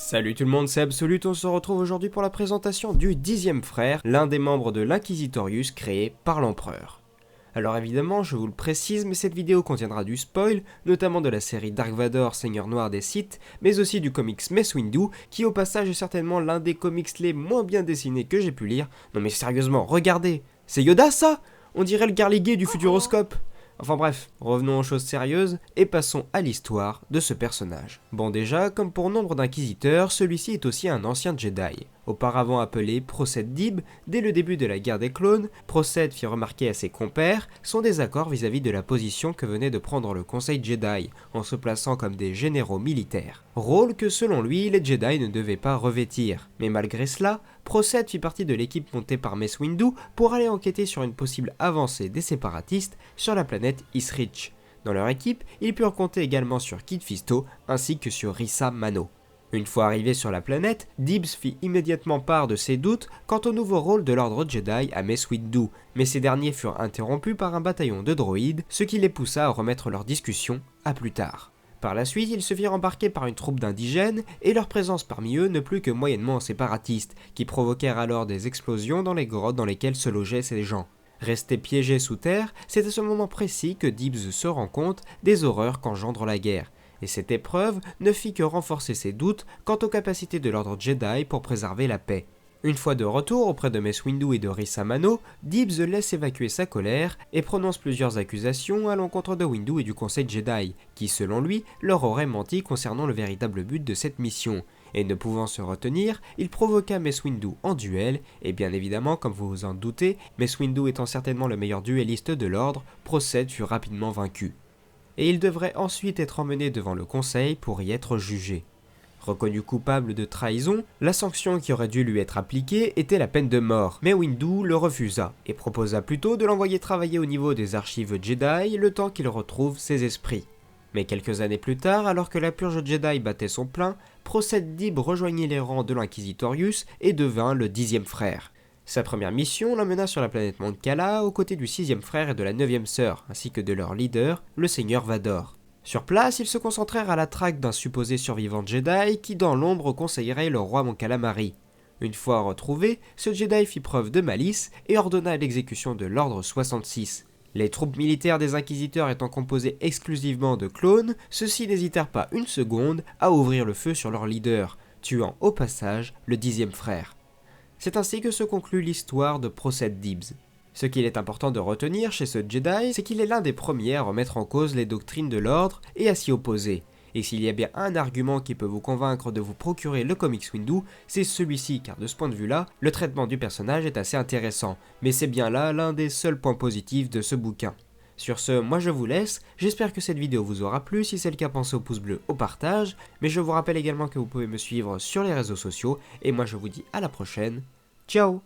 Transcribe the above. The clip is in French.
Salut tout le monde, c'est Absolute, on se retrouve aujourd'hui pour la présentation du 10e frère, l'un des membres de l'Inquisitorius créé par l'Empereur. Alors évidemment, je vous le précise, mais cette vidéo contiendra du spoil, notamment de la série Dark Vador, Seigneur Noir des Sith, mais aussi du comics Mace Windu, qui au passage est certainement l'un des comics les moins bien dessinés que j'ai pu lire. Non mais sérieusement, regardez, c'est Yoda ça? On dirait le Garligué du Futuroscope. Enfin bref, revenons aux choses sérieuses et passons à l'histoire de ce personnage. Bon déjà, comme pour nombre d'inquisiteurs, celui-ci est aussi un ancien Jedi. Auparavant appelé Procède Dib, dès le début de la guerre des clones, Procède fit remarquer à ses compères son désaccord vis-à-vis de la position que venait de prendre le Conseil Jedi, en se plaçant comme des généraux militaires. Rôle que selon lui, les Jedi ne devaient pas revêtir. Mais malgré cela, Procède fit partie de l'équipe montée par Mace Windu pour aller enquêter sur une possible avancée des séparatistes sur la planète Isrich. Dans leur équipe, ils purent compter également sur Kit Fisto ainsi que sur Rissa Mano. Une fois arrivé sur la planète, Dibs fit immédiatement part de ses doutes quant au nouveau rôle de l'ordre Jedi à Mace Windu, mais ces derniers furent interrompus par un bataillon de droïdes, ce qui les poussa à remettre leur discussion à plus tard. Par la suite, ils se firent embarquer par une troupe d'indigènes, et leur présence parmi eux ne plut que moyennement séparatistes, qui provoquèrent alors des explosions dans les grottes dans lesquelles se logeaient ces gens. Restés piégés sous terre, c'est à ce moment précis que Dibs se rend compte des horreurs qu'engendre la guerre. Et cette épreuve ne fit que renforcer ses doutes quant aux capacités de l'ordre Jedi pour préserver la paix. Une fois de retour auprès de Mace Windu et de Rissa Mano, Dibs laisse évacuer sa colère et prononce plusieurs accusations à l'encontre de Windu et du Conseil Jedi, qui selon lui leur auraient menti concernant le véritable but de cette mission. Et ne pouvant se retenir, il provoqua Mace Windu en duel, et bien évidemment, comme vous vous en doutez, Mace Windu étant certainement le meilleur duelliste de l'ordre, Procède fut rapidement vaincu. Et il devrait ensuite être emmené devant le conseil pour y être jugé. Reconnu coupable de trahison, la sanction qui aurait dû lui être appliquée était la peine de mort, mais Windu le refusa et proposa plutôt de l'envoyer travailler au niveau des archives Jedi le temps qu'il retrouve ses esprits. Mais quelques années plus tard, alors que la purge Jedi battait son plein, Procède Dib rejoignit les rangs de l'Inquisitorius et devint le 10e frère. Sa première mission l'emmena sur la planète Mon Cala aux côtés du 6e frère et de la 9e sœur, ainsi que de leur leader, le Seigneur Vador. Sur place, ils se concentrèrent à la traque d'un supposé survivant Jedi qui dans l'ombre conseillerait le roi Mon Calamari. Une fois retrouvé, ce Jedi fit preuve de malice et ordonna l'exécution de l'ordre 66. Les troupes militaires des Inquisiteurs étant composées exclusivement de clones, ceux-ci n'hésitèrent pas une seconde à ouvrir le feu sur leur leader, tuant au passage le 10e frère. C'est ainsi que se conclut l'histoire de Procède Dibs. Ce qu'il est important de retenir chez ce Jedi, c'est qu'il est l'un des premiers à remettre en cause les doctrines de l'ordre et à s'y opposer. Et s'il y a bien un argument qui peut vous convaincre de vous procurer le comics Windu, c'est celui-ci, car de ce point de vue-là, le traitement du personnage est assez intéressant, mais c'est bien là l'un des seuls points positifs de ce bouquin. Sur ce, moi je vous laisse, j'espère que cette vidéo vous aura plu, si c'est le cas pensez au pouce bleu, au partage, mais je vous rappelle également que vous pouvez me suivre sur les réseaux sociaux, et moi je vous dis à la prochaine, ciao!